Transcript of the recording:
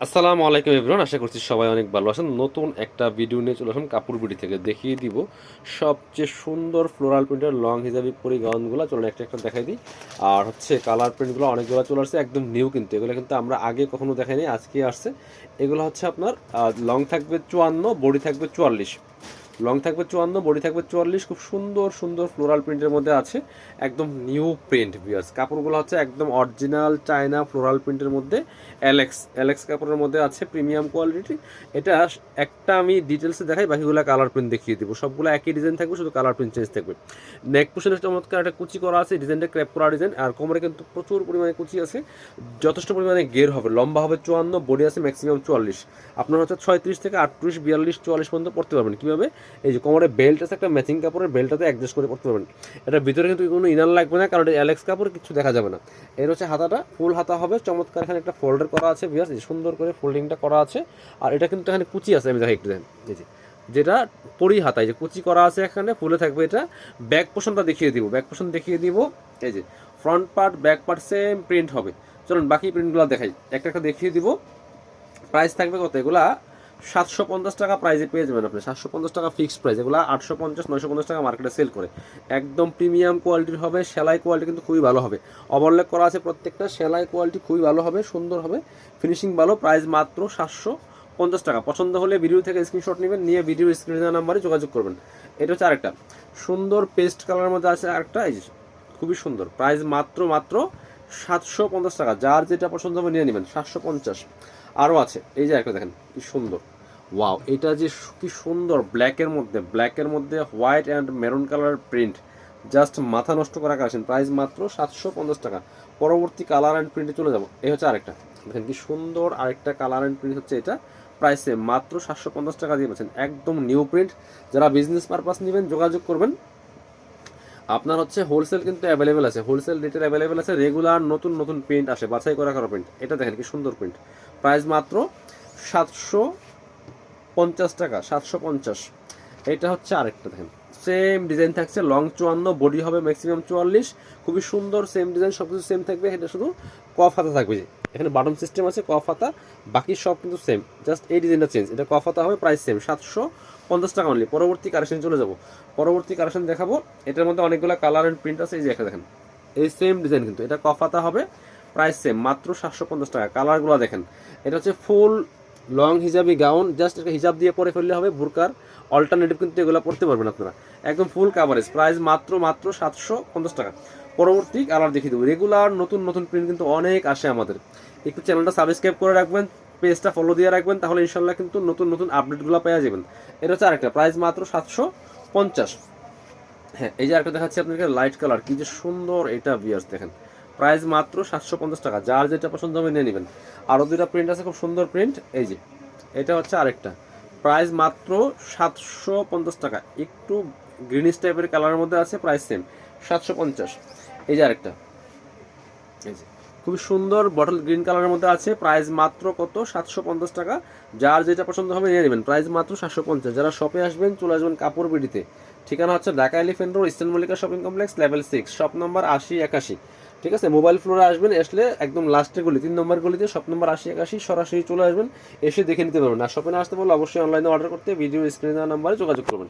আসসালামু আলাইকুম এভরিওয়ান, আশা করছি সবাই অনেক ভালো আছেন। নতুন একটা ভিডিও নিয়ে চলে আসলাম কাপড় বিডি থেকে। দেখিয়ে দিব সবচেয়ে সুন্দর ফ্লোরাল প্রিন্টের লং হিজাবি পরি গাউনগুলো। চলুন একটা একটা দেখাই দিই। আর হচ্ছে কালার প্রিন্টগুলো অনেকগুলো চলে আসছে, একদম নিউ কিন্তু এগুলো কিন্তু আমরা আগে কখনো দেখাইনি, আজকে আসছে। এগুলো হচ্ছে আপনার লং থাকবে 54, বডি থাকবে 44। লং থাকবে 54, বডি থাকবে 44। খুব সুন্দর সুন্দর ফ্লোরাল প্রিন্টের মধ্যে আছে, একদম নিউ প্রিন্ট ভিউয়ার্স। কাপড়গুলো হচ্ছে একদম অরিজিনাল চায়না ফ্লোরাল প্রিন্টের মধ্যে এলেক্স এলেক্স কাপড়ের মধ্যে আছে, প্রিমিয়াম কোয়ালিটি। এটা একটা আমি ডিটেলসে দেখাই, বাকিগুলো কালার প্রিন্ট দেখিয়ে দিব। সবগুলো একই ডিজাইন থাকবে, শুধু কালার প্রিন্ট চেঞ্জ থাকবে। নেক পোশনের চমৎকার একটা কুচি করা আছে, ডিজাইনটা ক্র্যাপ করা ডিজাইন। আর কোমরে কিন্তু প্রচুর পরিমাণে কুচি আছে, যথেষ্ট পরিমাণে গের হবে। লম্বা হবে 54, বডি আছে ম্যাক্সিমাম 44। আপনার হচ্ছে 36 থেকে 38, 42, 44 পর্যন্ত পড়তে পারবেন। কীভাবে? এই যে কোমরে বেল্ট আছে, একটা ম্যাচিং কাপড়ের বেল্টটাতে অ্যাডজাস্ট করে পড়তে পারবেন। এটার ভিতরে কিন্তু কোনো ইনার লাগবে না, কারণ এটা অ্যালেক্স কাপড়, কিছু দেখা যাবে না। এর হচ্ছে হাতাটা ফুল হাতা হবে, চমৎকার। এখানে একটা ফোল্ডার করা আছে ভিউয়ার্স, সুন্দর করে ফোল্ডিংটা করা আছে। আর এটা কিন্তু এখানে কুচি আছে, আমি দেখাই একটু দেখেন। এই যে যেটা পরি হাতায় যে কুচি করা আছে, এখানে ফুলে থাকবে। এটা ব্যাক পোর্শনটা দেখিয়ে দিব, ব্যাক পোর্শন দেখিয়ে দিব। এই যে front part back part same print হবে। চলুন বাকি প্রিন্টগুলো দেখাই, একটা একটা দেখিয়ে দিব। প্রাইস থাকবে কত? এগুলা 750 টাকা প্রাইসে পেয়ে যাবেন আপনি। 750 টাকা ফিক্সড প্রাইস। এগুলো 850, 950 টাকা মার্কেটে সেল করে। একদম প্রিমিয়াম কোয়ালিটির হবে, সেলাই কোয়ালিটি কিন্তু খুবই ভালো হবে। ওভারলক করা আছে প্রত্যেকটা, সেলাই কোয়ালিটি খুবই ভালো হবে, সুন্দর হবে, ফিনিশিং ভালো। প্রাইস মাত্র 750 টাকা। পছন্দ হলে ভিডিও থেকে স্ক্রিনশট নেবেন, নিয়ে ভিডিও স্ক্রিনে দেওয়া নাম্বারে যোগাযোগ করবেন। এটা হচ্ছে আরেকটা সুন্দর পেস্ট কালারের মধ্যে আছে আরেকটা, এই যে খুবই সুন্দর। প্রাইস মাত্র মাত্র 750 টাকা। যার যেটা পছন্দ হবে নিয়ে নেবেন। 750 আরও আছে, এই যে একটা দেখেন কি সুন্দর। ওয়াও, এটা যে কি সুন্দর, ব্ল্যাকের মধ্যে white and maroon colour print, just মাথা নষ্ট করা কালেকশন। প্রাইস মাত্র 750 টাকা। পরবর্তী কালার অ্যান্ড প্রিন্টে চলে যাব। এই হচ্ছে আরেকটা, দেখেন কি সুন্দর আরেকটা কালার অ্যান্ড প্রিন্ট হচ্ছে এটা। প্রাইসে মাত্র 750 টাকা দিয়ে পাচ্ছেন, একদম নিউ প্রিন্ট। যারা বিজনেস পারপাস নেবেন যোগাযোগ করবেন। আপনার হচ্ছে হোলসেল কিন্তু অ্যাভেলেবেল আছে, হোলসেল রেটের অ্যাভেলেবেল আছে। রেগুলার নতুন নতুন প্রিন্ট আসে, বাছাই করা প্রিন্ট। এটা দেখেন কি সুন্দর প্রিন্ট। প্রাইস মাত্র 750 টাকা, 750। এটা হচ্ছে আরেকটা দেখেন, সেম ডিজাইন থাকছে। লং 54, বডি হবে ম্যাক্সিমাম 44। খুবই সুন্দর, সেম ডিজাইন, সব কিছু সেম থাকবে। এটা শুধু কফ হাতা থাকবে, যে এখানে বাটন সিস্টেম আছে, কফ হাতা। বাকি সব কিন্তু সেম, জাস্ট এই ডিজাইনটা চেঞ্জ। এটা কফ হাতা হবে, প্রাইস সেম 750 টাকা অনলি। পরবর্তী কালেকশন চলে যাব, পরবর্তী কালেকশন দেখাবো। এটার মধ্যে অনেকগুলো কালার অ্যান্ড প্রিন্ট আছে, এই যে একটা দেখেন, এই সেম ডিজাইন কিন্তু। এটা কফ হাতা হবে, প্রাইস সেম মাত্র 750 টাকা। কালারগুলো দেখেন, এটা হচ্ছে full long hijabi gown, just একটা হিজাব দিয়ে পরে ফেললে হবে। বুরকার অল্টারনেটিভ কিন্তু এগুলো পড়তে পারবেন আপনারা, একদম ফুল কাভারেজ। প্রাইস মাত্র মাত্র 750 টাকা। পরবর্তী কালার দেখিয়ে দেবো। রেগুলার নতুন নতুন প্রিন্ট কিন্তু অনেক আসে আমাদের। একটু চ্যানেলটা সাবস্ক্রাইব করে রাখবেন, পেজটা ফলো দিয়ে রাখবেন, তাহলে ইনশাল্লাহ কিন্তু নতুন নতুন আপডেটগুলো পেয়ে যাবেন। এটা হচ্ছে আরেকটা, প্রাইস মাত্র 750। হ্যাঁ, এই যে আরেকটা দেখাচ্ছি আপনাকে, লাইট কালার, কি যে সুন্দর এটা ভিউয়ার্স দেখেন। প্রাইস মাত্র 750 টাকা। যার যেটা পছন্দ হবে নিয়ে নেবেন। আরও দুইটা প্রিন্ট আছে, খুব সুন্দর প্রিন্ট। এই যে এটা হচ্ছে আরেকটা, প্রাইস মাত্র 750 টাকা। একটু গ্রিনিশ টাইপের কালারের মধ্যে আছে, প্রাইস সেম 750। এই যে আরেকটা, এই যে খুবই সুন্দর বটল গ্রিন কালারের মধ্যে আছে, প্রাইস মাত্র কত? 750 টাকা। যার যেটা পছন্দ হবে নিয়ে নেবেন। প্রাইস মাত্র 750। যারা শপে আসবেন চলে আসবেন কাপড় বিডিতে। ঠিকানা হচ্ছে Dhaka elephant road, eastern Mallika shopping complex, level 6, shop number 8081। ঠিক আছে, মোবাইল ফ্লোরে আসবেন, আসলে একদম লাস্টের গলি 3 নম্বর গলিতে, শপ নম্বর 8081। সরাসরি চলে আসবেন, এসে দেখে নিতে পারবেন। আর শপে না আসতে পারলে অবশ্যই অনলাইনে অর্ডার করতে ভিডিও স্ক্রিনে দেওয়া নাম্বারে যোগাযোগ করবেন।